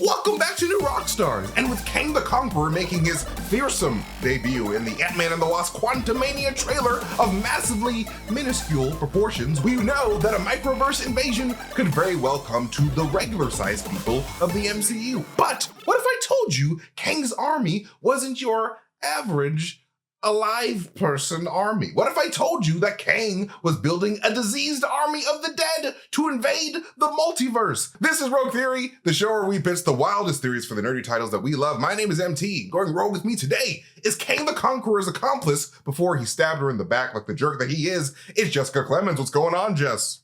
Welcome back to New Rockstars, and with Kang the Conqueror making his fearsome debut in the Ant-Man and the Wasp Quantumania trailer of massively minuscule proportions, we know that a microverse invasion could very well come to the regular-sized people of the MCU. But what if I told you Kang's army wasn't your average alive person army? What if I told you that Kang was building a diseased army of the dead to invade the multiverse? This is Rogue Theory, the show where we pitch the wildest theories for the nerdy titles that we love. My name is MT. Going rogue with me today is Kang the Conqueror's accomplice before he stabbed her in the back like the jerk that he is. It's Jessica Clemons. What's going on, Jess?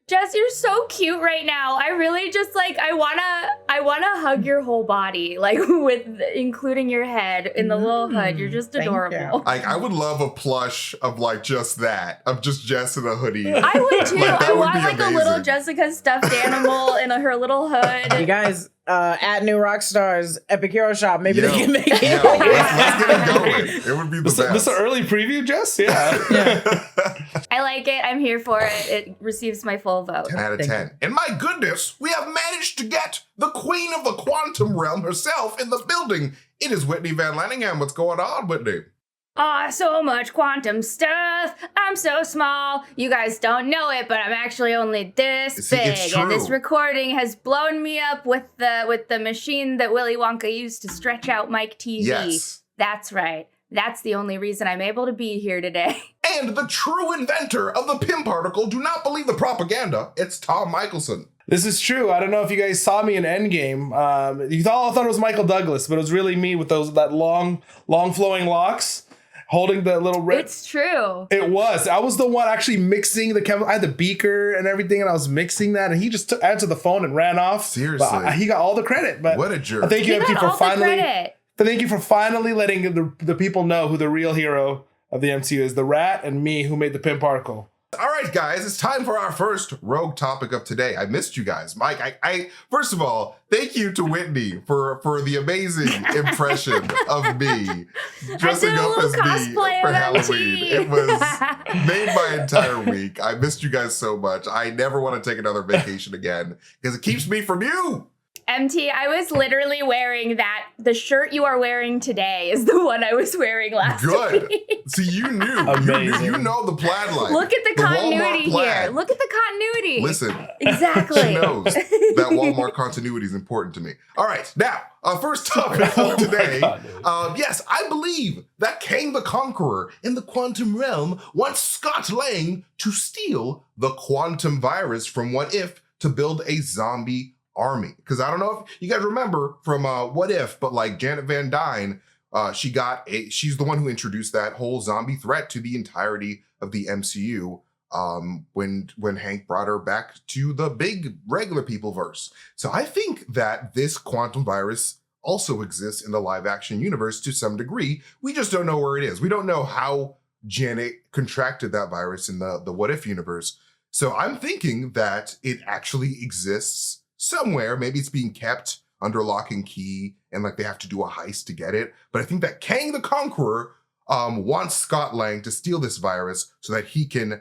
Jess, you're so cute right now. I really just I wanna hug your whole body, with including your head in the little hood. You're just adorable. I would love a plush of just that, of just Jess in a hoodie. I would too. I want a little Jessica stuffed animal in her little hood. You guys, at New Rockstars Epic Hero Shop, maybe they can make it. Let's get it going. It would be the best. This an early preview, Jess? Yeah. I like it. I'm here for it. It receives my full vote. 10 out of 10. And my goodness, we have managed to get the queen of the quantum realm herself in the building. It is Whitney Van Lanningham. What's going on, Whitney? Aw, so much quantum stuff. I'm so small. You guys don't know it, but I'm actually only this big. And this recording has blown me up with the machine that Willy Wonka used to stretch out Mike TV. Yes. That's right. That's the only reason I'm able to be here today. And the true inventor of the Pym particle, do not believe the propaganda, it's Tom Michelsen. This is true. I don't know if you guys saw me in Endgame. You all thought it was Michael Douglas, but it was really me with that long flowing locks, holding the little red. It's true. It was. I was the one actually mixing the chemical. I had the beaker and everything, and I was mixing that, and he just answered the phone and ran off. Seriously. But he got all the credit. But what a jerk. Thank you, MT, for finally. Credit. Thank you for finally letting the people know who the real hero of the MCU is. The Rat and me, who made the Pym particle. All right, guys, it's time for our first rogue topic of today. I missed you guys. Mike, I first of all, thank you to Whitney for the amazing impression of me dressing up as me for Halloween. It was made my entire week. I missed you guys so much. I never want to take another vacation again because it keeps me from you. MT, I was literally wearing that. The shirt you are wearing today is the one I was wearing last week. See, you knew. Amazing. You know the plaid line. Look at the continuity here. Look at the continuity. Listen. Exactly. She knows that Walmart continuity is important to me. All right. Now, our first topic of today. Yes, I believe that Kang the Conqueror in the quantum realm wants Scott Lang to steal the quantum virus from What If to build a zombie army. Because I don't know if you guys remember from What If, but Janet Van Dyne, she's the one who introduced that whole zombie threat to the entirety of the MCU when Hank brought her back to the big regular people verse. So I think that this quantum virus also exists in the live action universe to some degree. We just don't know where it is. We don't know how Janet contracted that virus in the What If universe. So I'm thinking that it actually exists somewhere. Maybe it's being kept under lock and key and they have to do a heist to get it. But I think that Kang the Conqueror wants Scott Lang to steal this virus so that he can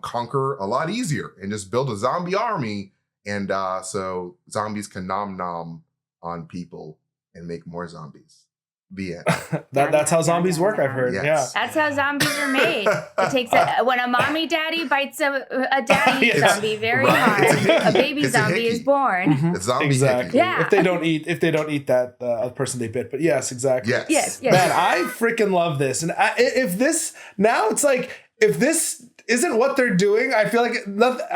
conquer a lot easier and just build a zombie army. And so zombies can nom on people and make more zombies. The end. That's how zombies work, I've heard. Yes. Yeah. That's how zombies are made. It takes when a mommy daddy bites a daddy zombie very hard. A baby zombie is born. Mm-hmm. It's zombie exactly. Yeah. If they don't eat that other person they bit. But yes, exactly. Yes. Man, I freaking love this. And if this isn't what they're doing, I feel I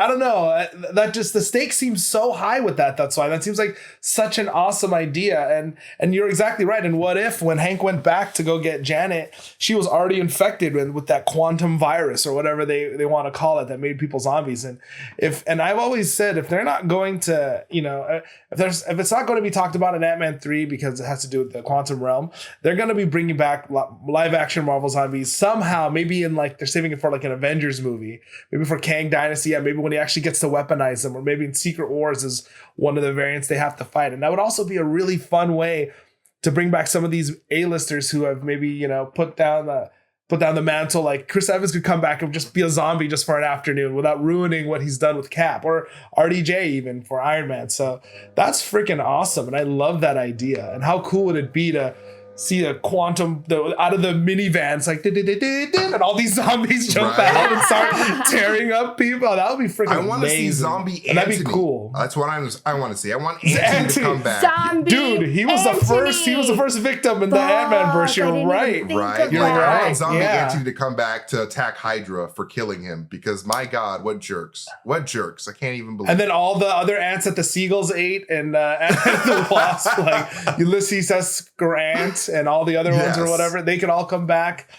don't know. That just, the stakes seem so high with that. That's why that seems like such an awesome idea. And you're exactly right. And What If, when Hank went back to go get Janet, she was already infected with that quantum virus or whatever they want to call it that made people zombies. And I've always said, if they're not going to, if it's not going to be talked about in Ant-Man 3 because it has to do with the quantum realm, they're going to be bringing back live action Marvel zombies somehow. Maybe in they're saving it for an Avengers movie, maybe for Kang Dynasty, maybe when he actually gets to weaponize them, or maybe in Secret Wars is one of the variants they have to fight. And that would also be a really fun way to bring back some of these A-listers who have maybe put put down the mantle. Like Chris Evans could come back and just be a zombie just for an afternoon without ruining what he's done with Cap, or RDJ even for Iron Man. So that's freaking awesome. And I love that idea. And how cool would it be to see a quantum out of the minivan, it's like and all these zombies jump out and start tearing up people. That would be freaking amazing. I want to see zombie Anthony. And that'd be cool. That's what I want to see. I want Anthony to come back. Zombie Dude, he was the first victim in the Ant-Man verse. You're right. You're like, I want zombie Anthony to come back to attack Hydra for killing him, because my God, what jerks. What jerks. I can't even believe And then all the other ants that the seagulls ate and the wasp, like Ulysses S. Grant and all the other ones or whatever, they could all come back.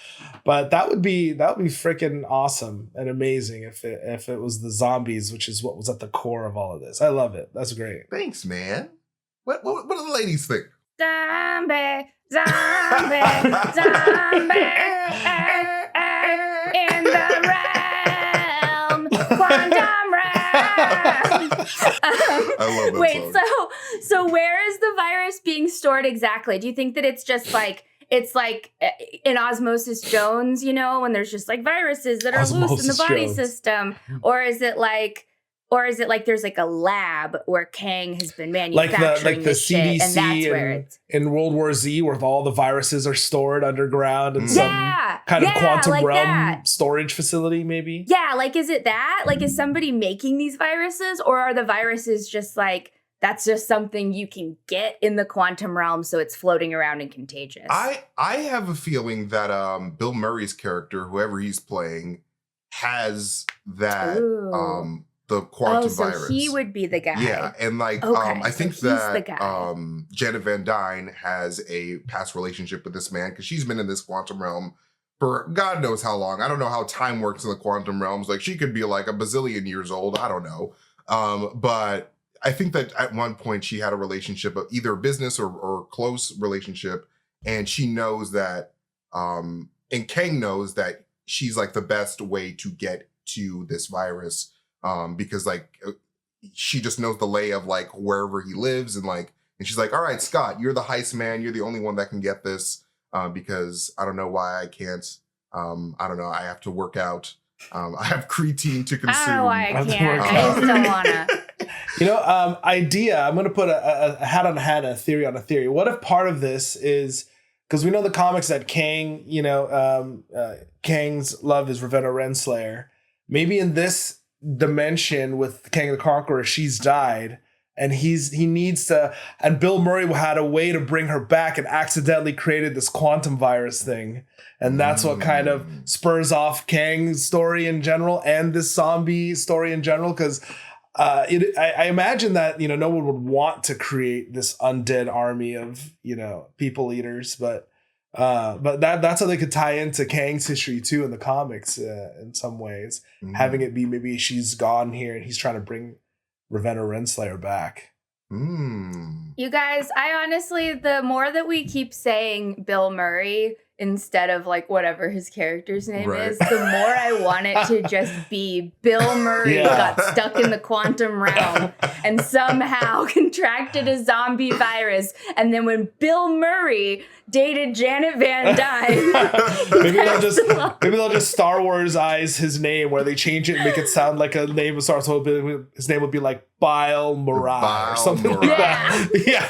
But that would be freaking awesome and amazing if it was the zombies, which is what was at the core of all of this. I love it. That's great. Thanks, man. What do the ladies think? Zombie, zombie, zombie, in the realm, quantum realm. I love that Wait, song. so where is the virus being stored exactly? Do you think that it's just like in Osmosis Jones, you know, when there's just like viruses that are loose in the body system, or is it like there's like a lab where Kang has been manufacturing like this the CDC shit, and that's where it's in World War Z, where all the viruses are stored underground in some kind of quantum like realm that. storage facility, maybe? Yeah, like is it that? Like is somebody making these viruses, or are the viruses just like that's just something you can get in the quantum realm, so it's floating around and contagious? I have a feeling that Bill Murray's character, whoever he's playing, has that the quantum virus. So he would be the guy. Yeah, and like I think that Janet Van Dyne has a past relationship with this man, because she's been in this quantum realm for God knows how long. I don't know how time works in the quantum realms. Like she could be like a bazillion years old. I don't know. But I think that at one point she had a relationship, of either business or close relationship, and she knows that, and Kang knows that she's like the best way to get to this virus, because like she just knows the lay of like wherever he lives, and she's like, all right, Scott, you're the heist man, you're the only one that can get this, because I don't know why I can't. I don't know. I have to work out. I have creatine to consume. I don't know why I can't. I just don't wanna. You know, idea. I'm going to put a hat on a hat and a theory on a theory. What if part of this is, because we know the comics that Kang, you know, Kang's love is Ravenna Renslayer. Maybe in this dimension with Kang the Conqueror, she's died, and he needs to. And Bill Murray had a way to bring her back, and accidentally created this quantum virus thing, and that's what kind of spurs off Kang's story in general and this zombie story in general, because. I imagine that, you know, no one would want to create this undead army of, you know, people eaters, but that's how they could tie into Kang's history too in the comics in some ways, having it be maybe she's gone here and he's trying to bring Ravenna Renslayer back. You guys, I honestly, the more that we keep saying Bill Murray instead of like whatever his character's name is, the more I want it to just be Bill Murray got stuck in the quantum realm and somehow contracted a zombie virus. And then when Bill Murray dated Janet Van Dyne, maybe they'll just Star Wars eyes his name, where they change it and make it sound like a name of Star Wars. His name would be like Bile Morai or something like that. Yeah.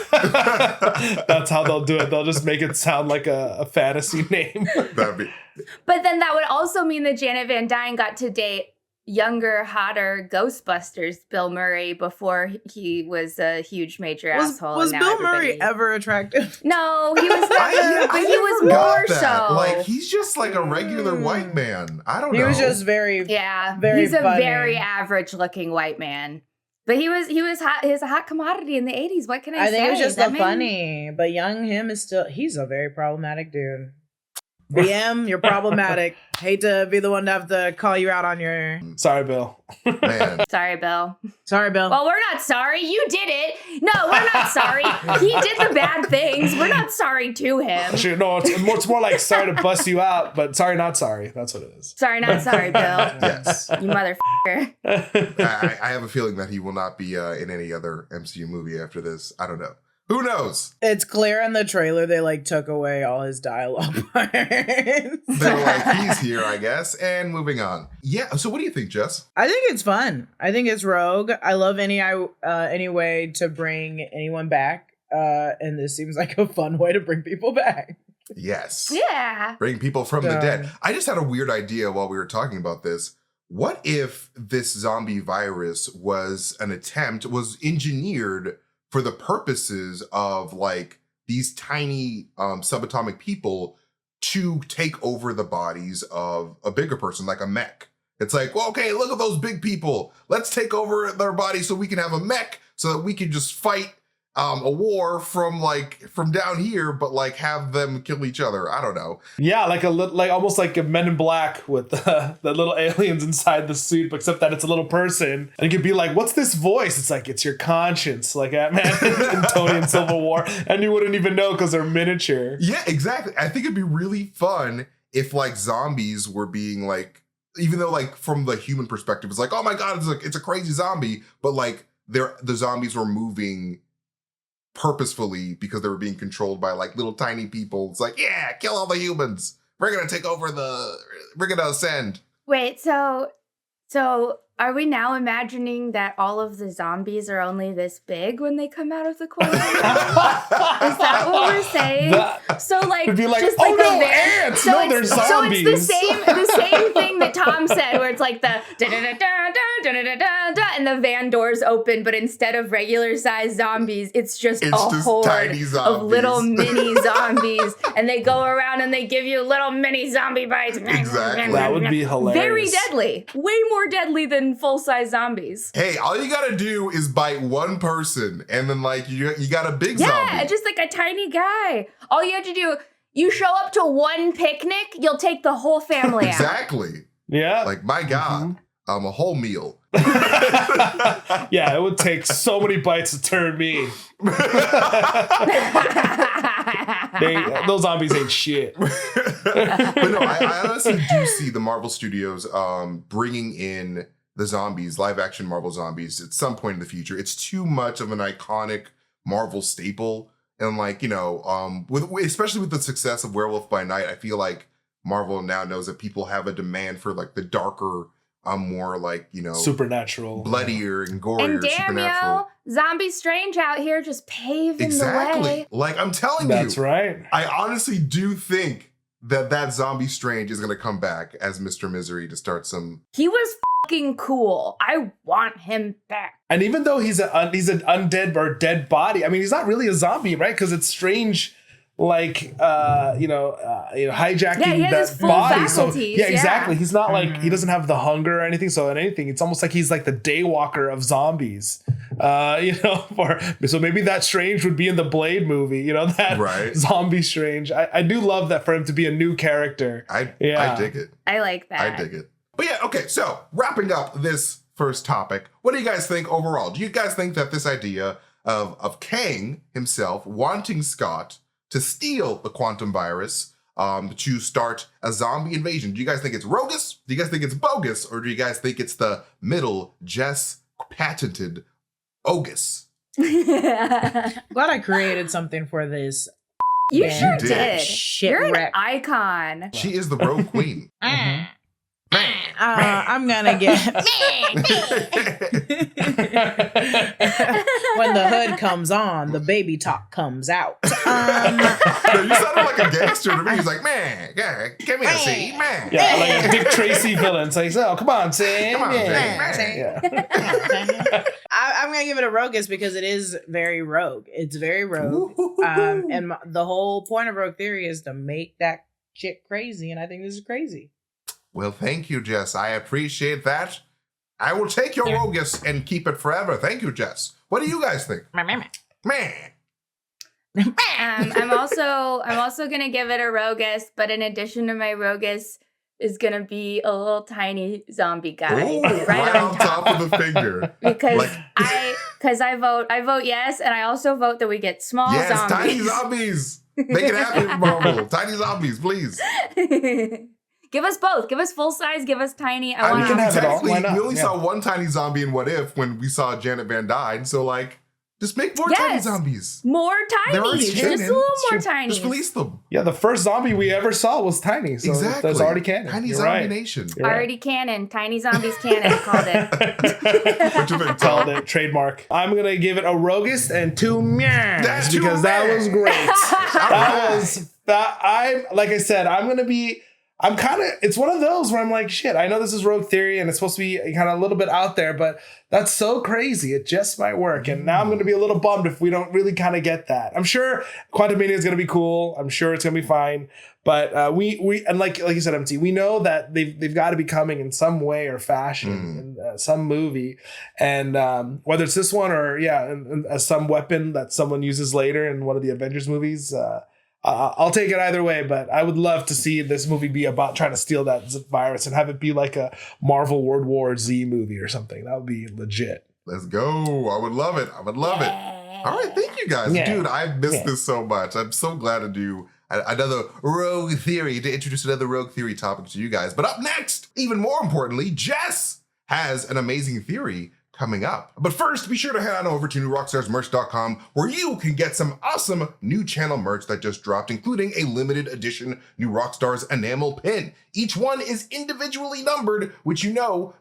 That's how they'll do it. They'll just make it sound like a fantasy name. But then that would also mean that Janet Van Dyne got to date younger, hotter Ghostbusters Bill Murray before he was a huge major asshole. Was Bill Murray ever attractive? No, he was never, but he was more so. Like, he's just like a regular white man. I don't know. He was just very he's funny. a very average looking white man. But he was hot. He was a hot commodity in the 80s. What can I say? I think it was just funny. But young him is he's a very problematic dude. BM, you're problematic. Hate to be the one to have to call you out on your... Sorry, Bill. Man. Sorry, Bill. Sorry, Bill. Well, we're not sorry. You did it. No, we're not sorry. He did the bad things. We're not sorry to him. Actually, no, it's more like sorry to bust you out, but sorry, not sorry. That's what it is. Sorry, not sorry, Bill. Yes. You motherfucker. I have a feeling that he will not be in any other MCU movie after this. I don't know. Who knows? It's clear in the trailer they like took away all his dialogue parts. They're like, he's here, I guess. And moving on. Yeah. So what do you think, Jess? I think it's fun. I think it's rogue. I love any way to bring anyone back. And this seems like a fun way to bring people back. Yes. Yeah. Bring people from the dead. I just had a weird idea while we were talking about this. What if this zombie virus was engineered for the purposes of like these tiny subatomic people to take over the bodies of a bigger person, like a mech? It's like, well, okay, look at those big people. Let's take over their bodies so we can have a mech so that we can just fight a war from down here, but like have them kill each other. I don't know. Yeah, like almost like a Men in Black with the little aliens inside the suit, but except that it's a little person, and you could be like, "What's this voice?" It's like it's your conscience, like Ant-Man and Tony in Civil War, and you wouldn't even know because they're miniature. Yeah, exactly. I think it'd be really fun if like zombies were being like, even though like from the human perspective, it's like, oh my god, it's a crazy zombie, but like the zombies were moving purposefully because they were being controlled by like little tiny people. It's like, yeah, kill all the humans. We're gonna take over we're gonna ascend. Wait, so are we now imagining that all of the zombies are only this big when they come out of the quantum realm? Is that what we're saying? So like, it'd be like, just oh like no, a ants! so No, they're it's, zombies. So it's the same thing that Tom said, where it's like the da-da-da-da-da-da-da-da-da, and the van doors open, but instead of regular sized zombies, it's just a horde tiny zombies. of little mini zombies, and they go around and they give you little mini zombie bites. Exactly. That would be hilarious. Very deadly. Way more deadly than full-size zombies. Hey, all you gotta do is bite one person, and then like you got a big zombie. Yeah, just like a tiny guy. All you have to do, you show up to one picnic, you'll take the whole family out. Exactly. Yeah. Like, my God, a whole meal. Yeah, it would take so many bites to turn me. Those zombies ain't shit. But no, I honestly do see the Marvel Studios bringing in the zombies, live action Marvel zombies, at some point in the future. It's too much of an iconic Marvel staple. And like, you know, especially with the success of Werewolf by Night, I feel like Marvel now knows that people have a demand for like the darker, more like, you know, supernatural, bloodier and gorier. And damn, supernatural. Zombie Strange out here just paving the way. Like, I'm telling you. That's right. I honestly do think that Zombie Strange is going to come back as Mr. Misery to start some. He was fucking cool. I want him back. And even though he's an undead or dead body, I mean, he's not really a zombie, right? Because it's Strange, like hijacking that body. So yeah, exactly. He's not like, he doesn't have the hunger or anything. So in anything, it's almost like he's like the daywalker of zombies. So maybe that Strange would be in the Blade movie. That zombie Strange. I do love that for him to be a new character. I dig it. I like that. I dig it. But yeah, okay. So wrapping up this first topic, what do you guys think overall? Do you guys think that this idea of Kang himself wanting Scott to steal the quantum virus to start a zombie invasion, do you guys think it's rogus? Do you guys think it's bogus? Or do you guys think it's the middle Jess patented Ogus? Glad I created something for this. You sure did. You're an icon. She is the rogue queen. I'm gonna get when the hood comes on, the baby talk comes out. No, you sounded like a gangster to me. He's like, man, yeah, give me a seat, man. Yeah, like a Dick Tracy villain. So he's come on, Sam. Come on, man. Sam. Yeah. I'm gonna give it a rogus because it is very rogue. It's very rogue, and the whole point of Rogue Theory is to make that shit crazy, and I think this is crazy. Well, thank you, Jess. I appreciate that. I will take your rogus and keep it forever. Thank you, Jess. What do you guys think? Man. I'm also gonna give it a rogus, but in addition to my rogus is gonna be a little tiny zombie guy. Ooh, right on top of the finger. Because I vote yes, and I also vote that we get small zombies. Yes, tiny zombies. Make it happen, Marvel. Tiny zombies, please. Give us both. Give us full size. Give us tiny. I mean, technically, we only saw one tiny zombie in What If when we saw Janet Van Dyne. So, like, Just make more tiny zombies. More They're already tiny. Just a canon. little more tiny. Just release them. Yeah, the first zombie we ever saw was tiny. So Exactly. that's already canon. Tiny You're zombie right. nation. You're right. Already canon. Tiny zombies canon. Called it. What you think, Called Tom? it. Trademark. I'm going to give it a Rogist and 2 meows That's because that was great. Like I said, it's one of those where I'm like, shit, I know this is Rogue Theory and it's supposed to be kind of a little bit out there, but that's so crazy. It just might work. And now I'm going to be a little bummed if we don't really kind of get that. I'm sure Quantumania is going to be cool. I'm sure it's going to be fine. But we and like you said, MT, we know that they've got to be coming in some way or fashion in some movie. And whether it's this one or, some weapon that someone uses later in one of the Avengers movies, I'll take it either way, but I would love to see this movie be about trying to steal that virus and have it be like a Marvel World War Z movie or something. That would be legit. Let's go. I would love it. All right. Thank you guys. Yeah. Dude, I've missed this so much. I'm so glad to do another Rogue Theory, to introduce another Rogue Theory topic to you guys. But up next, even more importantly, Jess has an amazing theory coming up. But first, be sure to head on over to newrockstarsmerch.com where you can get some awesome new channel merch that just dropped, including a limited edition New Rockstars enamel pin. Each one is individually numbered, which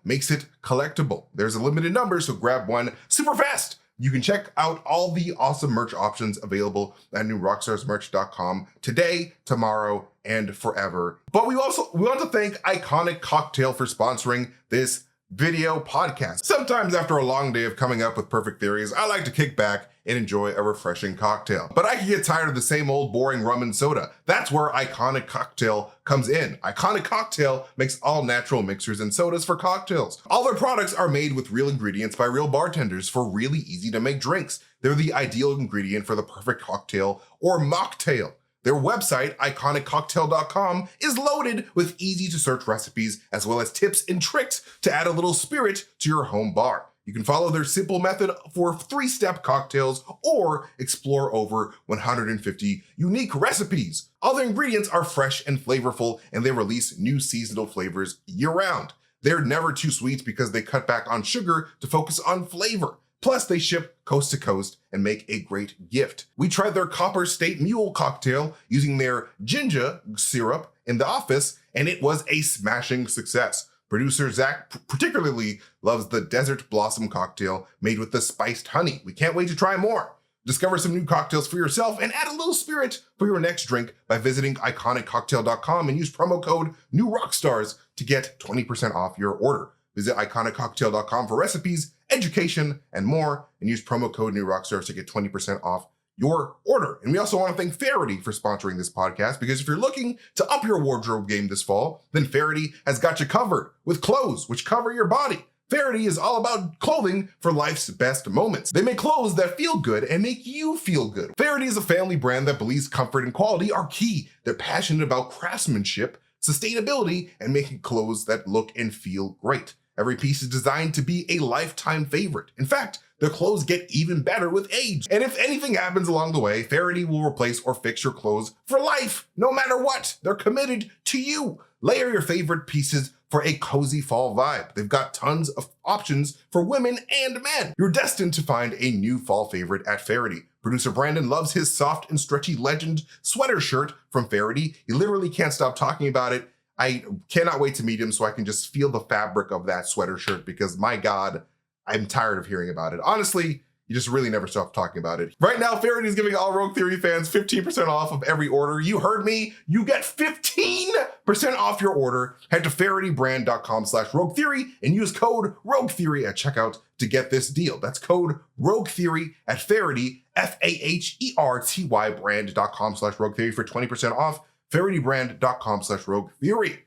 makes it collectible. There's a limited number, so grab one super fast. You can check out all the awesome merch options available at newrockstarsmerch.com today, tomorrow, and forever. But we want to thank Iconic Cocktail for sponsoring this video podcast. Sometimes after a long day of coming up with perfect theories, I like to kick back and enjoy a refreshing cocktail. But I can get tired of the same old boring rum and soda. That's where Iconic Cocktail comes in. Iconic Cocktail makes all natural mixers and sodas for cocktails. All their products are made with real ingredients by real bartenders for really easy to make drinks. They're the ideal ingredient for the perfect cocktail or mocktail. Their website, iconiccocktail.com, is loaded with easy-to-search recipes as well as tips and tricks to add a little spirit to your home bar. You can follow their simple method for 3-step cocktails or explore over 150 unique recipes. All their ingredients are fresh and flavorful, and they release new seasonal flavors year-round. They're never too sweet because they cut back on sugar to focus on flavor. Plus, they ship coast to coast and make a great gift. We tried their Copper State Mule cocktail using their ginger syrup in the office, and it was a smashing success. Producer Zach particularly loves the Desert Blossom cocktail made with the spiced honey. We can't wait to try more. Discover some new cocktails for yourself and add a little spirit for your next drink by visiting iconiccocktail.com and use promo code NEWROCKSTARS to get 20% off your order. Visit iconiccocktail.com for recipes, education, and more, and use promo code NEWROCKSTARS to get 20% off your order. And we also want to thank Faraday for sponsoring this podcast, because if you're looking to up your wardrobe game this fall, then Faraday has got you covered with clothes which cover your body. Faraday is all about clothing for life's best moments. They make clothes that feel good and make you feel good. Faraday is a family brand that believes comfort and quality are key. They're passionate about craftsmanship, sustainability, and making clothes that look and feel great. Every piece is designed to be a lifetime favorite. In fact, their clothes get even better with age. And if anything happens along the way, Faraday will replace or fix your clothes for life, no matter what. They're committed to you. Layer your favorite pieces for a cozy fall vibe. They've got tons of options for women and men. You're destined to find a new fall favorite at Faraday. Producer Brandon loves his soft and stretchy Legend sweater shirt from Faraday. He literally can't stop talking about it. I cannot wait to meet him so I can just feel the fabric of that sweater shirt, because my God, I'm tired of hearing about it. Honestly, you just really never stop talking about it. Right now, Faraday is giving all Rogue Theory fans 15% off of every order. You heard me. You get 15% off your order. Head to FaradayBrand.com/Rogue Theory and use code Rogue Theory at checkout to get this deal. That's code Rogue Theory at Faraday, FAHERTY brand.com/Rogue Theory for 20% off. FaradyBrand.com/Rogue Theory.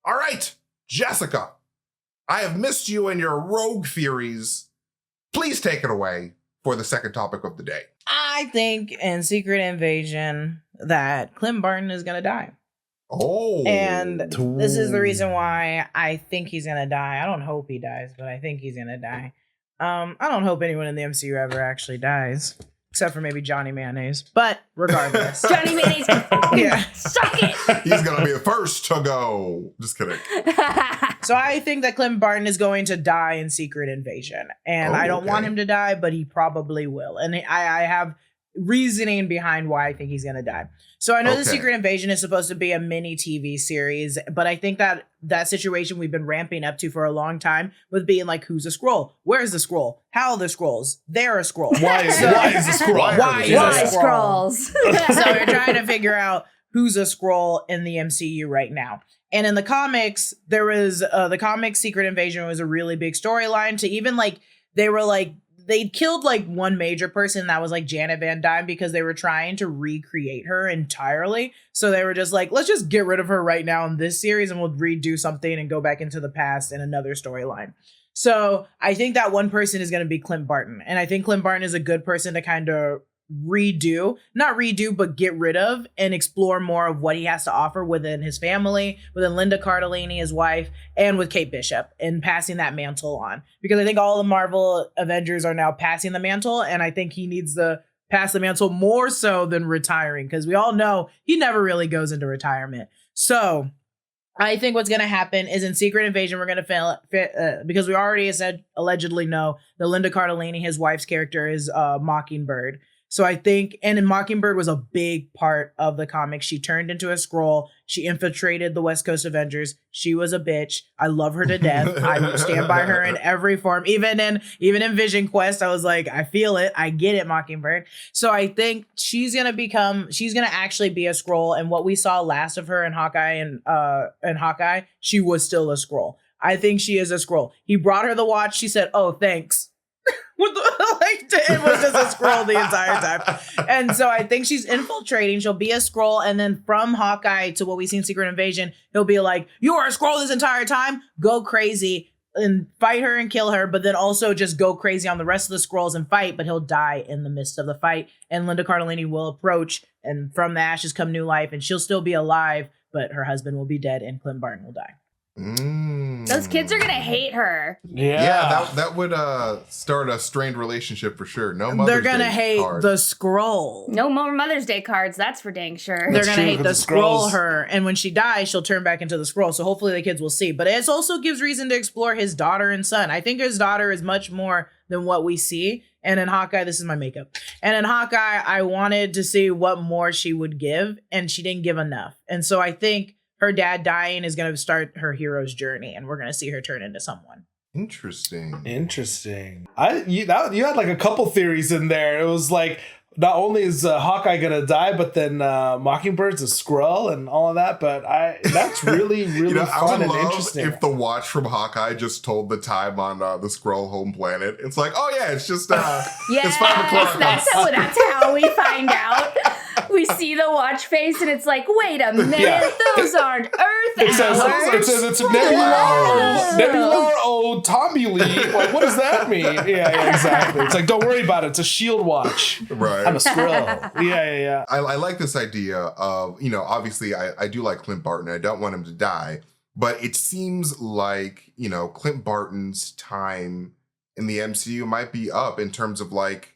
All right, Jessica, I have missed you and your Rogue Theories. Please take it away for the second topic of the day. I think in Secret Invasion that Clem Barton is going to die. Oh. And this is the reason why I think he's going to die. I don't hope he dies, but I think he's going to die. I don't hope anyone in the MCU ever actually dies. Except for maybe Johnny Mayonnaise. But regardless. Johnny Mayonnaise, suck it. He's going to be the first to go. Just kidding. So I think that Clint Barton is going to die in Secret Invasion. And I don't want him to die, but he probably will. And I have reasoning behind why I think he's going to die. So I know the Secret Invasion is supposed to be a mini TV series, but I think that situation we've been ramping up to for a long time with being like, who's a Skrull? Where's the Skrull? How are the Skrulls? They're a Skrull. Why is a Skrull? Why Skrulls? So we're trying to figure out who's a Skrull in the MCU right now. And in the comics, there was the comics Secret Invasion was a really big storyline to even like, they killed like one major person that was like Janet Van Dyne because they were trying to recreate her entirely. So they were just like, let's just get rid of her right now in this series and we'll redo something and go back into the past in another storyline. So I think that one person is going to be Clint Barton. And I think Clint Barton is a good person to kind of but get rid of and explore more of what he has to offer within his family, within Linda Cardellini, his wife, and with Kate Bishop, and passing that mantle on. Because I think all the Marvel Avengers are now passing the mantle, and I think he needs to pass the mantle more so than retiring, because we all know he never really goes into retirement. So I think what's going to happen is in Secret Invasion, we're going to because we already said allegedly know that Linda Cardellini, his wife's character, is Mockingbird. So I think, and Mockingbird was a big part of the comic. She turned into a Skrull. She infiltrated the West Coast Avengers. She was a bitch. I love her to death. I stand by her in every form. Even in Vision Quest, I was like, I feel it. I get it, Mockingbird. So I think she's going to actually be a Skrull. And what we saw last of her in Hawkeye, she was still a Skrull. I think she is a Skrull. He brought her the watch. She said, oh, thanks. It was just a Skrull the entire time. And so I think she's infiltrating. She'll be a Skrull. And then from Hawkeye to what we see in Secret Invasion, he'll be like, you were a Skrull this entire time? Go crazy and fight her and kill her. But then also just go crazy on the rest of the Skrulls and fight. But he'll die in the midst of the fight. And Linda Cardellini will approach. And from the ashes come new life. And she'll still be alive. But her husband will be dead. And Clint Barton will die. Those kids are gonna hate her. Yeah, that would start a strained relationship for sure. No Mother's They're gonna Day hate card. the Skrull. No more Mother's Day cards, that's for dang sure. They're gonna hate the Skrull her, and when she dies, she'll turn back into the Skrull. So hopefully the kids will see. But it also gives reason to explore his daughter and son. I think his daughter is much more than what we see. And in Hawkeye, this is my makeup. And in Hawkeye, I wanted to see what more she would give, and she didn't give enough. And so I think her dad dying is going to start her hero's journey, and we're going to see her turn into someone. Interesting. You had like a couple theories in there. It was like, not only is Hawkeye gonna die, but then Mockingbird's a Skrull and all of that. But that's really fun and interesting. If the watch from Hawkeye just told the time on the Skrull home planet, it's like, oh yeah, it's just it's 5 o'clock. That's how we find out. We see the watch face, and it's like, wait a minute, those aren't Earth hours. It says it's Nebular O Tommy Lee. Like, what does that mean? Yeah, exactly. It's like, don't worry about it. It's a shield watch. Right. I'm a Skrull. Yeah. I like this idea of, obviously I do like Clint Barton. I don't want him to die, but it seems like, Clint Barton's time in the MCU might be up in terms of like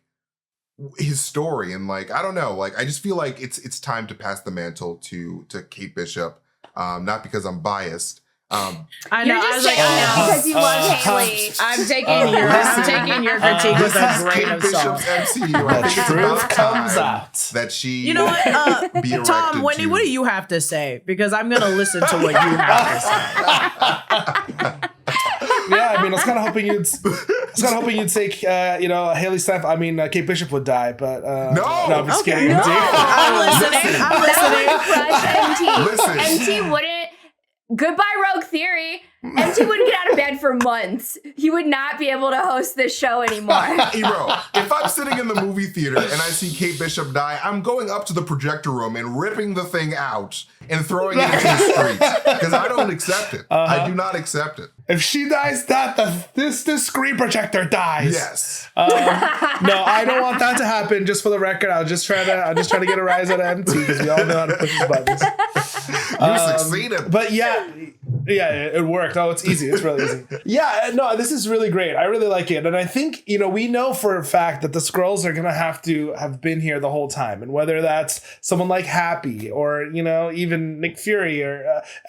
his story. And like, I don't know, like, I just feel like it's time to pass the mantle to Kate Bishop. Not because I'm biased. I know. I was like, because you love Haley. I'm taking your critique with a grain of salt. The truth comes out. That she, you know what, Tom, Whitney, what do you have to say? Because I'm going to listen to what you have to say. Yeah, I mean, I was kind of hoping you'd take, Haley Steinfeld. Kate Bishop would die, but no, I'm just kidding. No. I'm listening. Listen. MT wouldn't. Goodbye, Rogue Theory. MT wouldn't get out of bed for months. He would not be able to host this show anymore. Bro, if I'm sitting in the movie theater and I see Kate Bishop die, I'm going up to the projector room and ripping the thing out and throwing it into the streets because I don't accept it. I do not accept it. If she dies, this screen projector dies. Yes. No, I don't want that to happen. Just for the record, I'm just trying to get a rise out of MT because we all know how to push these buttons. You succeeded. But yeah, it worked. Oh, it's easy. It's really easy. Yeah, no, this is really great. I really like it. And I think, we know for a fact that the Skrulls are going to have been here the whole time. And whether that's someone like Happy or, even Nick Fury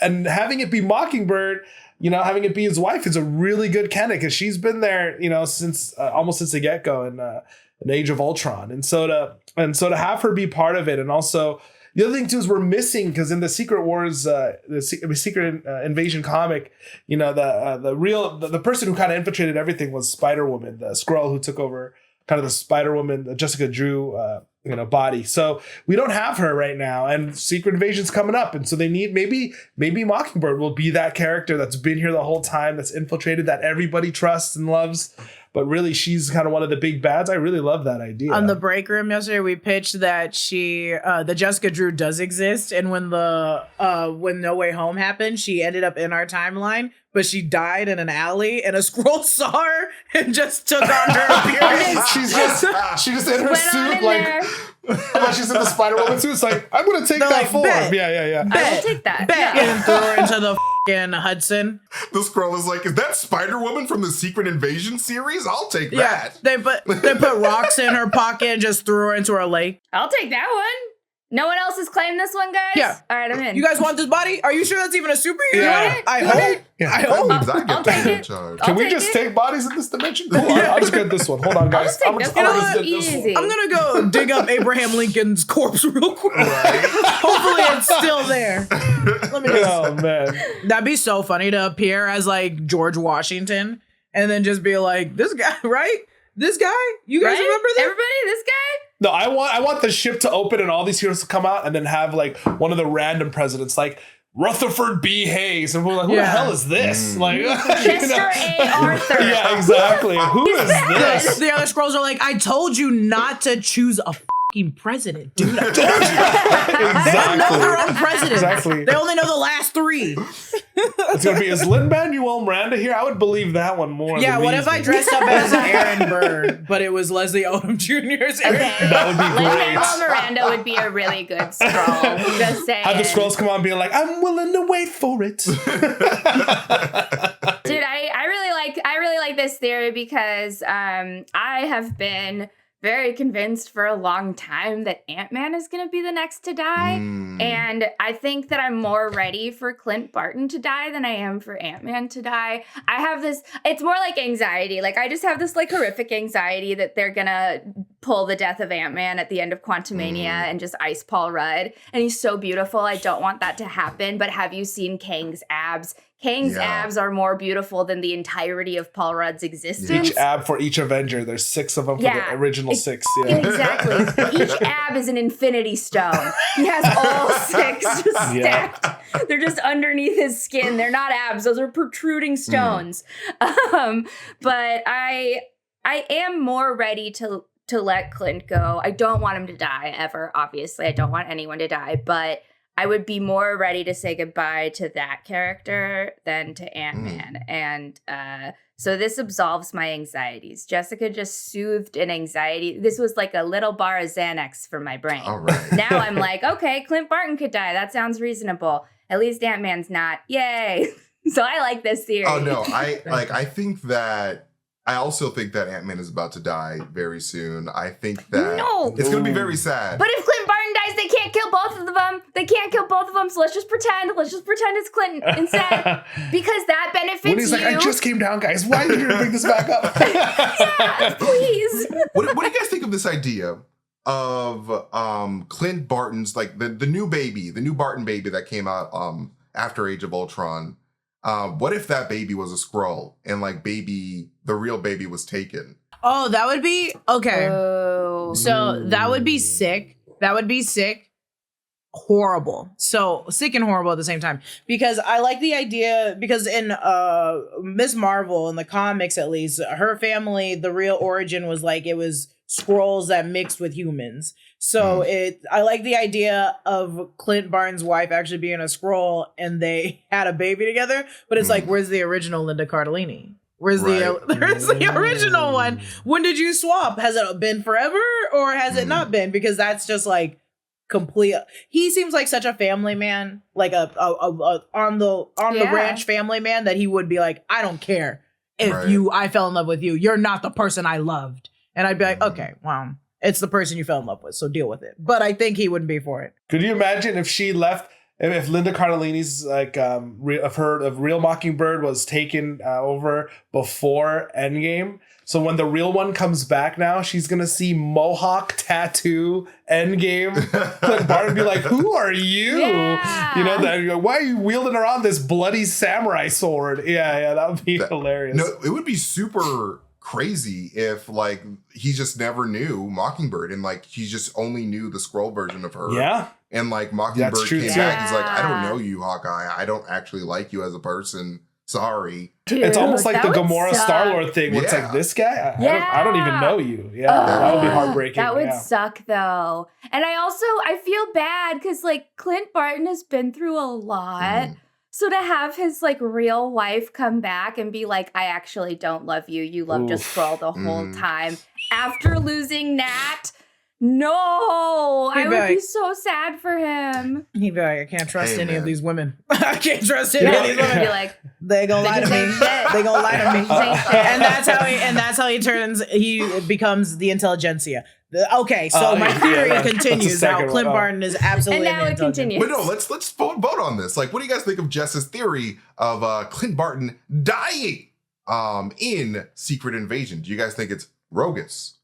and having it be Mockingbird, having it be his wife is a really good canon because she's been there, since almost since the get-go in Age of Ultron. And so to have her be part of it, and also the other thing too is we're missing, because in the Secret Wars, the Secret Invasion comic, the person who kind of infiltrated everything was Spider-Woman, the Skrull who took over kind of the Spider-Woman, the Jessica Drew, body. So we don't have her right now, and Secret Invasion's coming up, and so they need maybe Mockingbird will be that character that's been here the whole time, that's infiltrated, that everybody trusts and loves. But really, she's kind of one of the big bads. I really love that idea. On the break room yesterday, we pitched that the Jessica Drew does exist, and when No Way Home happened, she ended up in our timeline, but she died in an alley, and a Skrull saw her and just took on her appearance. she just in her suit, like. Well, she's in the Spider-Woman suit. It's like, I'm going to take that form. Yeah. I will take that. Bet. Yeah. And throw her into the fucking Hudson. The Skrull is like, is that Spider-Woman from the Secret Invasion series? I'll take that. They put rocks in her pocket and just threw her into her lake. I'll take that one. No one else has claimed this one, guys? Yeah. All right, I'm in. You guys want this body? Are you sure that's even a superhero? Yeah. I hope. Yeah. I hope. That means I I'll get take that it. charge. Can we just take bodies in this dimension? Cool. I'll just get this one. Hold on, guys. I'll just take this one. Easy. I'm gonna go dig up Abraham Lincoln's corpse real quick. Right? Hopefully it's still there. Let me just. Oh man, That'd be so funny to appear as like George Washington and then just be like, this guy, right? This guy? You guys remember this? Everybody, this guy? no! I want the ship to open and all these heroes to come out, and then have like one of the random presidents, like Rutherford B. Hayes, and we're like, who the hell is this? Like Chester A. Arthur. Yeah, exactly. Who is this? The other Skrulls are like, I told you not to choose a fucking president, dude. I told you. They don't know their own president. Exactly. They only know the last three. It's gonna be, is Lin-Manuel Miranda here? I would believe that one more. Yeah, than what these if I things. dressed up as Aaron Burr, but it was Leslie Odom Jr.'s Aaron? Okay. That would be great. Lin-Manuel Miranda would be a really good Skrull. Just saying. Have the Skrulls come on being like, I'm willing to wait for it. Dude, I really like this theory because I have been very convinced for a long time that Ant-Man is going to be the next to die. And I think that I'm more ready for Clint Barton to die than I am for Ant-Man to die. I have this, it's more like anxiety. Like I just have this like horrific anxiety that they're going to pull the death of Ant-Man at the end of Quantumania and just ice Paul Rudd. And he's so beautiful. I don't want that to happen. But have you seen Kang's abs? Kang's abs are more beautiful than the entirety of Paul Rudd's existence. Each ab for each Avenger. There's 6 of them for the original 6. Yeah. Exactly. Each ab is an infinity stone. He has all 6 just stacked. They're just underneath his skin. They're not abs. Those are protruding stones. But I am more ready to let Clint go. I don't want him to die ever, obviously. I don't want anyone to die. But I would be more ready to say goodbye to that character than to Ant-Man. And so this absolves my anxieties. Jessica just soothed an anxiety. This was like a little bar of Xanax for my brain. All right. Now I'm like, okay, Clint Barton could die. That sounds reasonable. At least Ant-Man's not. Yay. So I like this theory. Oh, no. I also think that Ant-Man is about to die very soon. I think that it's going to be very sad. But if Clint Barton dies, they can't kill both of them. They can't kill both of them. So let's just pretend it's Clinton instead. Because that benefits When he's like, I just came down, guys. Why did you bring this back up? Yeah, please. What do you guys think of this idea of Clint Barton's, like the new baby, the new Barton baby that came out after Age of Ultron? What if that baby was a Skrull and like the real baby was taken? Oh, that would be okay. Oh. So that would be sick. That would be sick. horrible. So sick and horrible at the same time. Because I like the idea, because in Miss Marvel, in the comics at least, her family, the real origin was like it was Skrulls that mixed with humans. So I like the idea of Clint Barton's wife actually being a Skrull and they had a baby together. But it's like, where's the original Linda Cardellini? Where's the original one? When did you swap? Has it been forever or has it not been? Because that's just like complete. He seems like such a family man, like a on the ranch family man, that he would be like, I don't care if I fell in love with you. You're not the person I loved. And I'd be like, okay, well, it's the person you fell in love with, so deal with it. But I think he wouldn't be for it. Could you imagine if she left, if Linda Cardellini's like of Real Mockingbird was taken over before Endgame? So when the real one comes back now, she's gonna see Mohawk tattoo Endgame. Clint Barton be like, "Who are you?" Yeah. You know, why are you wielding around this bloody samurai sword? Yeah, that would be hilarious. No, it would be super crazy if like he just never knew Mockingbird and like he just only knew the Skrull version of her. Yeah. And like Mockingbird That's true, came too. back, he's like, I don't know you, Hawkeye. I don't actually like you as a person. Sorry. Dude, It's almost like the that would Gamora suck. Star-Lord thing where it's like, this guy? I don't even know you. Yeah, that would be heartbreaking. That would suck though. And I feel bad because like Clint Barton has been through a lot. So to have his like real wife come back and be like, I actually don't love you. You loved a Skrull the whole time. After losing Nat, no, I would be so sad for him. He'd be like, I can't trust any of these women. I can't trust any of these women. Be like, they gonna lie to me. They gonna lie to me. And that's how he becomes the intelligentsia. Okay, so my theory continues now. Clint Barton is absolutely and now it continues. But no, let's vote on this. Like, what do you guys think of Jess's theory of Clint Barton dying in Secret Invasion? Do you guys think it's Rogus,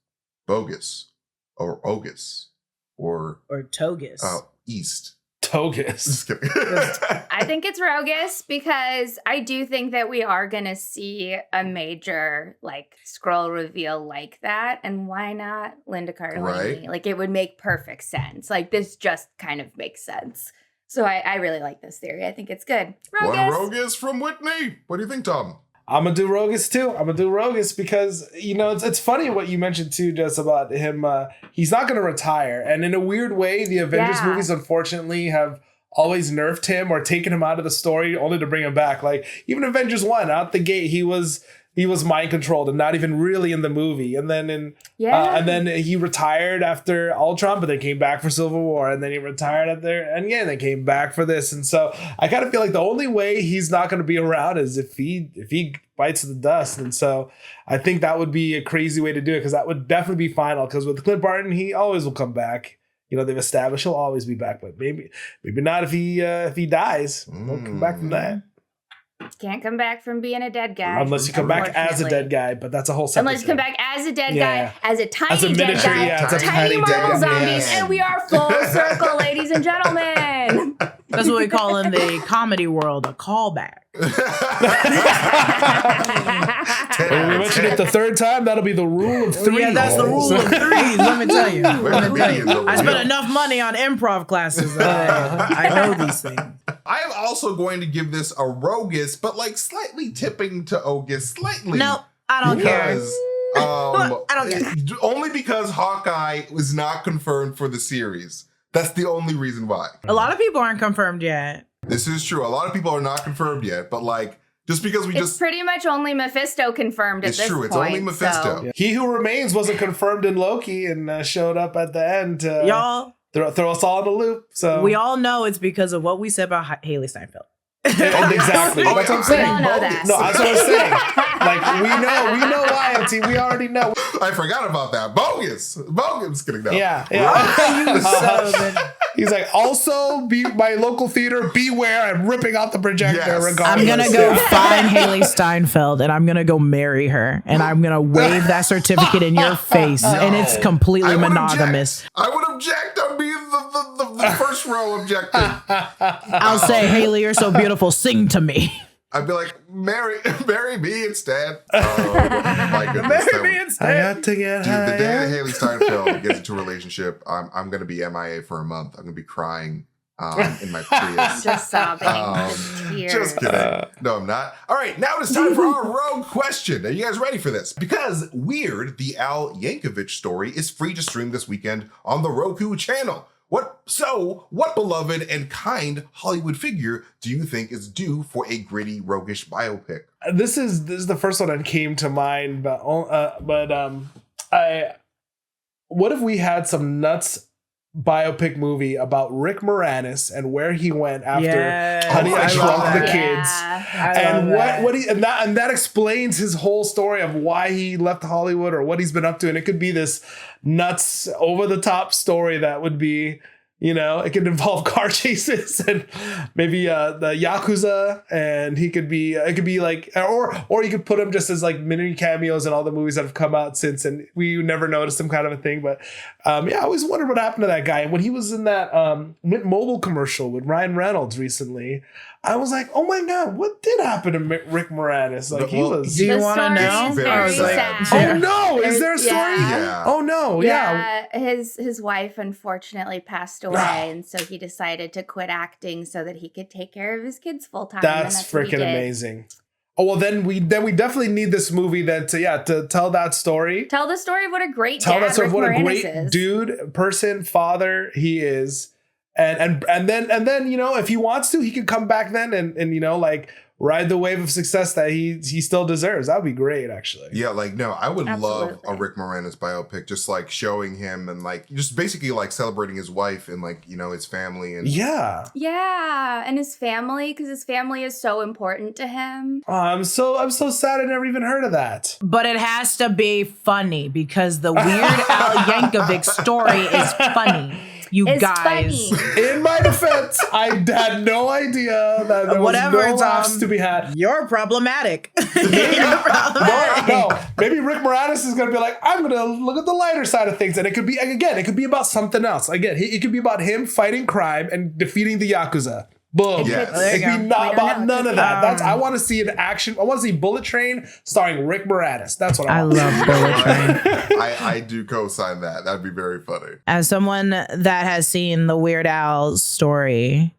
Bogus, or Ogus, or Togus? East? Togus. Just kidding. I think it's Rogus because I do think that we are going to see a major like Skrull reveal like that. And why not Linda Cardellini? Right. Like it would make perfect sense. Like this just kind of makes sense. So I really like this theory. I think it's good. Rogus. One Rogus from Whitney. What do you think, Tom? I'm gonna do Rogus too. I'm gonna do Rogus because, you know, it's funny what you mentioned too, just about him. He's not gonna retire, and in a weird way, the Avengers movies unfortunately have always nerfed him or taken him out of the story only to bring him back. Like even Avengers 1, out the gate, he was mind controlled and not even really in the movie. And then and then he retired after Ultron, but then came back for Civil War, and then he retired after, and they came back for this. And so I kind of feel like the only way he's not going to be around is if he bites the dust. And so I think that would be a crazy way to do it, because that would definitely be final. Because with Clint Barton, he always will come back. You know, they've established he'll always be back, but maybe not if he dies. He'll come back from that. Can't come back from being a dead guy. Unless you come back as a dead guy, but that's a whole separate Unless you come thing. back as a dead guy, as a tiny dead miniature, guy, it's a tiny Marvel zombies, man. and we are full circle, ladies and gentlemen. That's what we call in the comedy world a callback. When we mention it the third time, that'll be the rule of three. Yeah, that's the rule of threes. Let me tell you. I spent enough money on improv classes. I know these things. I am also going to give this a Rogus, but like slightly tipping to Ogus, slightly. No, I don't care. I don't care. Only because Hawkeye was not confirmed for the series. That's the only reason why. A lot of people aren't confirmed yet. This is true. A lot of people are not confirmed yet, but like just because It's pretty much only Mephisto confirmed at this point. It's only Mephisto. So. He Who Remains wasn't confirmed in Loki and showed up at the end to Y'all throw us all in the loop. So we all know it's because of what we said about Haley Steinfeld. Exactly. That's what I'm saying. We all know that. No, that's what I'm saying. Like we know YMT. We already know. I forgot about that. Bogus. Just kidding. No. Yeah. He's like, also be my local theater. Beware! I'm ripping out the projector. Yes. Regardless. I'm gonna go find Haley Steinfeld and I'm gonna go marry her and I'm gonna wave that certificate in your face and it's completely monogamous. I would object. I'd be the first row objecting. I'll say, Haley, you're so beautiful. Sing to me. I'd be like, marry me instead. Oh my goodness. Marry me instead. I got to get Dude, the day higher. that Haley Steinfeld gets into a relationship, I'm gonna be MIA for a month. I'm gonna be crying in my Prius. Just sobbing. Tears. Just kidding. No, I'm not. All right, now it's time for our rogue question. Are you guys ready for this? Because Weird, the Al Yankovic story, is free to stream this weekend on the Roku channel. What beloved and kind Hollywood figure do you think is due for a gritty, roguish biopic? This is the first one that came to mind, but what if we had some nuts biopic movie about Rick Moranis and where he went after Honey, I Shrunk the Kids, and that explains his whole story of why he left Hollywood or what he's been up to, and it could be this nuts over the top story that would be, you know, it could involve car chases and maybe the Yakuza, and he could be it could be like, or you could put him just as like mini cameos in all the movies that have come out since, and we never noticed him, kind of a thing. But I always wondered what happened to that guy. And when he was in that Mint Mobile commercial with Ryan Reynolds recently, I was like, oh my God, what did happen to Rick Moranis? Like, he was. Do you want to know? Very sad. Oh no, is there a story? Yeah. Oh no, yeah. His wife unfortunately passed away, and so he decided to quit acting so that he could take care of his kids full time. That's freaking amazing. Oh well, then we definitely need this movie then to tell that story. Tell the story of what a great tell dad that story of Rick what a Moranis great is. dude, person, father he is. And then, you know, if he wants to, he could come back then and you know, like ride the wave of success that he still deserves. That would be great, actually. Yeah, like, no, I would love Absolutely. a Rick Moranis biopic, just like showing him and like just basically like celebrating his wife and like, you know, his family and Yeah, and his family, because his family is so important to him. Oh, I'm so sad I never even heard of that. But it has to be funny because the Weird Al Yankovic story is funny. It's guys. funny. In my defense, I had no idea that there was no laughs to be had. You're problematic. No, maybe Rick Moranis is going to be like, I'm going to look at the lighter side of things. And it could be, again, it could be about something else. Again, it could be about him fighting crime and defeating the Yakuza. Boom. Yes. It could be not about none of that. That's I want to see an action. I want to see Bullet Train starring Rick Moranis. That's what I I want. love Bullet Train. I do co-sign that. That'd be very funny. As someone that has seen the Weird Al story,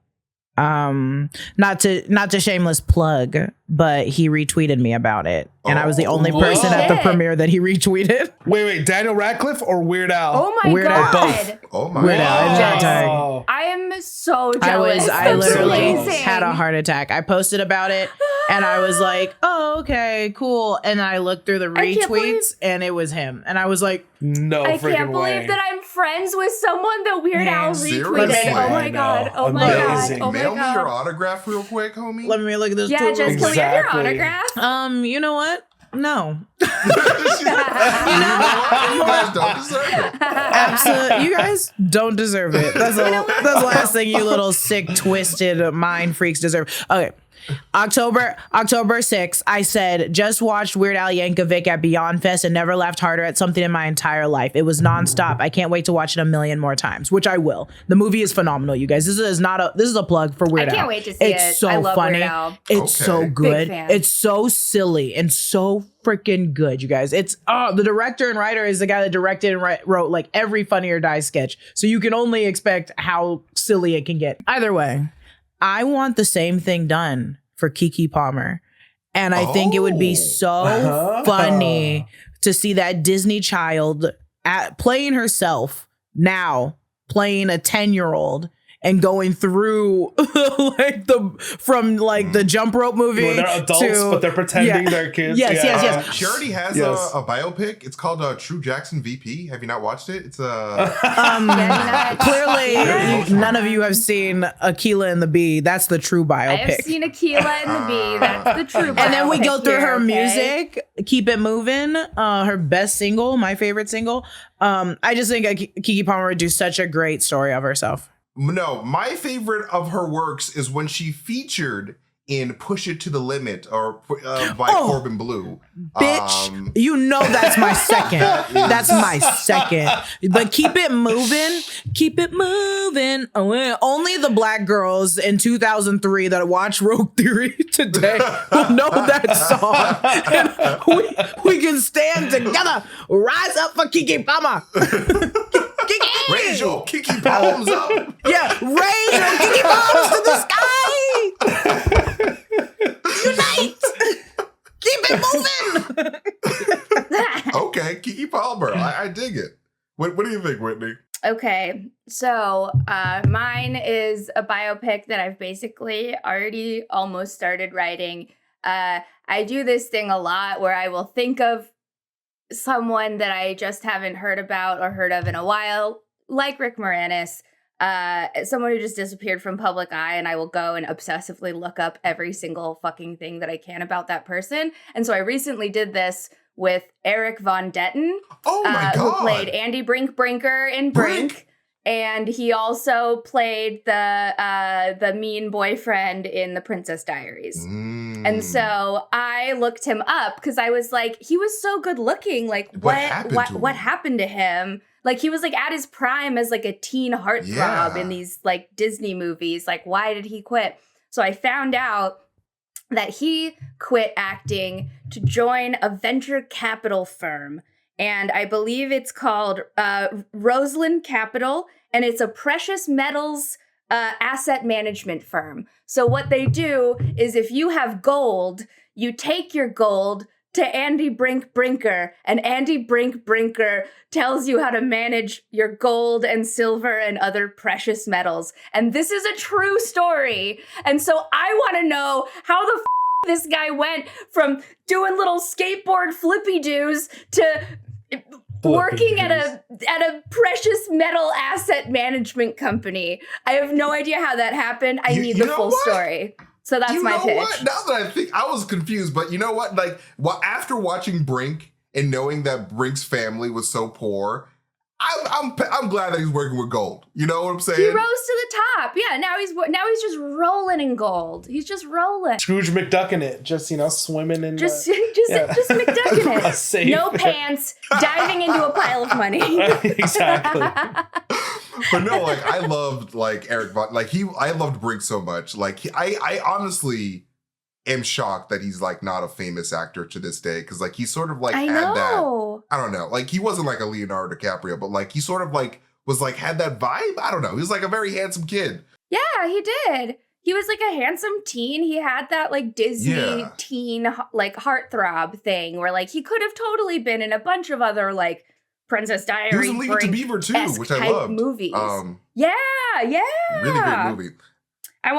not to shameless plug, but he retweeted me about it. And I was the only person at the premiere that he retweeted. Wait, Daniel Radcliffe or Weird Al? Oh my Weird Al. God. Oh my Weird Al. God. I am so jealous. I That's literally amazing. had a heart attack. I posted about it and I was like, oh, okay, cool. And I looked through the retweets and it was him. And I was like, no I freaking can't way. believe that I'm friends with someone that Weird Al retweeted. Seriously? Oh my God. Oh my God. Amazing. Oh my Mail me your God. autograph real quick, homie. let me look at this. Yeah, tweet. just can we have your Exactly. autograph? You know what? No. You guys don't deserve it. Absolutely. You guys don't deserve it. That's the last thing you little sick, twisted mind freaks deserve. Okay. October 6th, I said, just watched Weird Al Yankovic at Beyond Fest and never laughed harder at something in my entire life. It was nonstop. I can't wait to watch it a million more times, which I will. The movie is phenomenal, you guys. This is a plug for Weird Al. I can't wait to see it. It's so I love funny. Weird Al. It's so Okay. good. Big fan. It's so silly and so freaking good, you guys. It's the director and writer is the guy that directed and wrote like every Funny or Die sketch. So you can only expect how silly it can get. Either way, I want the same thing done for Keke Palmer. And I think it would be so funny to see that Disney child playing herself now, playing a 10-year-old and going through like the jump rope movie. Well, they're adults, but they're pretending they're kids. Yes. She already has Yes. a biopic. It's called True Jackson VP. Have you not watched it? It's Clearly, none of you have seen Akilah and the Bee. That's the true I have biopic. seen Akilah and the Bee. That's the true And then we biopic go through here, her okay? music, Keep It Moving, her best single, my favorite single. I just think Keke Palmer would do such a great story of herself. No, my favorite of her works is when she featured in Push It to the Limit by Corbin Blue. Bitch, you know that's my second. That's my second. But keep it moving. Oh, only the black girls in 2003 that watch Rogue Theory today will know that song. And we can stand together. Rise up for Keke Palmer. Keke. Raise your Kiki palms up. Yeah, raise your Kiki palms to the sky. Unite. Keep it moving. Okay, Kiki Palmer. I dig it. What do you think, Whitney? Okay, so mine is a biopic that I've basically already almost started writing. I do this thing a lot where I will think of someone that I just haven't heard about or heard of in a while, like Rick Moranis, someone who just disappeared from public eye, and I will go and obsessively look up every single fucking thing that I can about that person. And so I recently did this with Erik von Detten, Oh my God. who played Andy Brinker in Brink. And he also played the mean boyfriend in The Princess Diaries. And so I looked him up because I was like, he was so good looking. Like, what happened to him? Like, he was like at his prime as like a teen heartthrob in these like Disney movies. Like, why did he quit? So I found out that he quit acting to join a venture capital firm. And I believe it's called Roseland Capital, and it's a precious metals asset management firm. So what they do is if you have gold, you take your gold to Andy Brinker, and Andy Brinker tells you how to manage your gold and silver and other precious metals. And this is a true story. And so I want to know how the this guy went from doing little skateboard flippy doos to working at a precious metal asset management company. I have no idea how that happened. I need the full story. So that's my pitch. What? Now that I think, I was confused, but you know what? Like, after watching Brink and knowing that Brink's family was so poor, I'm glad that he's working with gold. You know what I'm saying? He rose to the top. Yeah, now he's just rolling in gold. He's just rolling. Scrooge McDucking it, just swimming in. Just McDucking it. No pants, diving into a pile of money. Exactly. But no, like I loved like Erik von, like I loved Brink so much. Like I honestly am shocked that he's like not a famous actor to this day, because like he sort of like had that, I don't know, like he wasn't like a Leonardo DiCaprio, but like he sort of like was like had that vibe. I don't know. He was like a very handsome kid. Yeah, he did. He was like a handsome teen. He had that like Disney teen like heartthrob thing where like he could have totally been in a bunch of other like Princess Diaries. He was in Leave It to Beaver too, which I loved. Movies. Yeah. Really great movie. I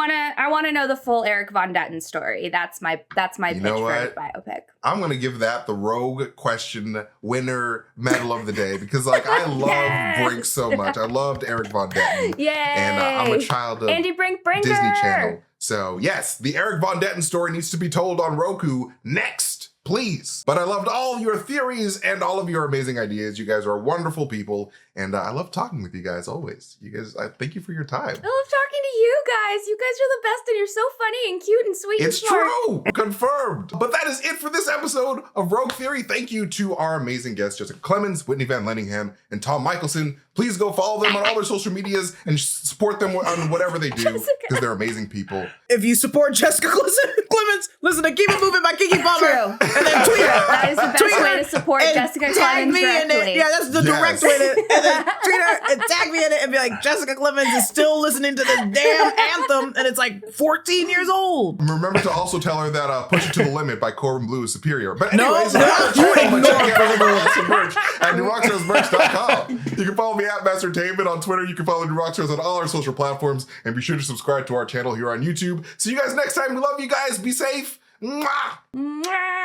wanna know the full Erik von Detten story. That's my pitch for a biopic. I'm gonna give that the Rogue Question winner medal of the day, because like I love Brink so much. I loved Erik von Detten. Yay! And I'm a child of Andy Brinker. Disney Channel. So yes, the Erik von Detten story needs to be told on Roku next. Please. But I loved all your theories and all of your amazing ideas. You guys are wonderful people, and I love talking with you guys always. You guys, I thank you for your time. I love talking to you guys. You guys are the best, and you're so funny and cute and sweet. It's true. Confirmed. But that is it for this episode of Rogue Theory. Thank you to our amazing guests, Jessica Clemons, Whitney Van Lanningham, and Tom Michelsen. Please go follow them on all their social medias and support them on whatever they do, because they're amazing people. If you support Jessica Clemons, listen to Keep It Moving by Kiki Palmer. And then tweet her. That is the best way to support Jessica Clemons directly. Yeah, that's the direct way to. And then tweet her and tag me in it and be like, Jessica Clemons is still listening to this damn anthem, and it's like 14 years old. Remember to also tell her that Push It to the Limit by Corbin Bleu is superior. But No, anyways, you ignore merch at newrockstarsmerch.com. You can follow me at MasterTainment on Twitter. You can follow New Rockstars on all our social platforms, and be sure to subscribe to our channel here on YouTube. See you guys next time. We love you guys. Be safe. Mwah! Mwah!